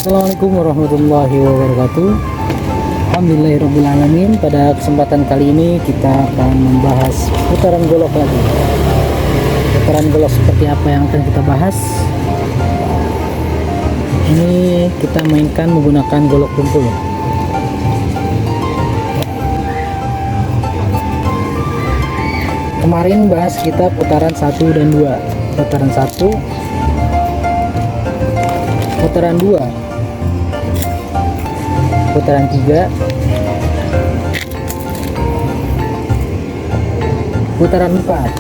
Assalamualaikum warahmatullahi wabarakatuh. Alhamdulillahirrahmanirrahim. Pada kesempatan kali ini kita akan membahas putaran golok lagi. Putaran golok seperti apa yang akan kita bahas? Ini kita mainkan menggunakan golok tumpul. Kemarin bahas kita putaran 1 dan 2. Putaran 1, putaran 2, putaran 3, putaran 4.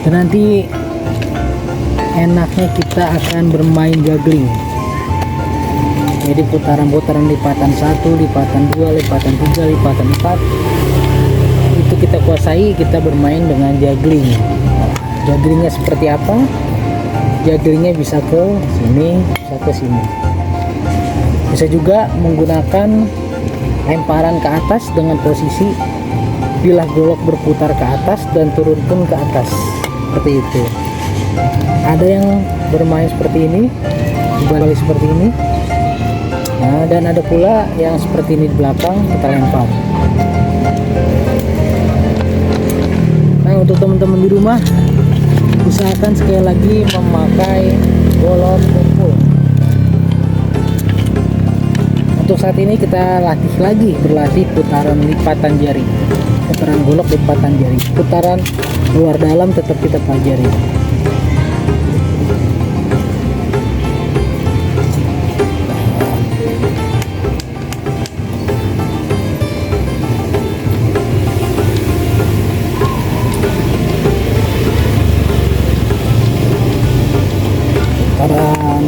Dan nanti enaknya kita akan bermain juggling. Jadi putaran-putaran lipatan 1, lipatan 2, lipatan 3, lipatan 4 itu kita kuasai, kita bermain dengan juggling. Jugglingnya seperti apa? Jugglingnya bisa ke sini, bisa ke sini. Bisa juga menggunakan lemparan ke atas dengan posisi bilah golok berputar ke atas dan turun pun ke atas, seperti itu. Ada yang bermain seperti ini, dibalik seperti ini. Nah, dan ada pula yang seperti ini di belakang, kita lempar. Nah, untuk teman-teman di rumah, usahakan sekali lagi memakai golok tumpul. Untuk saat ini kita berlatih putaran lipatan jari, putaran golok lipatan jari, putaran luar dalam tetap kita pelajari. Putaran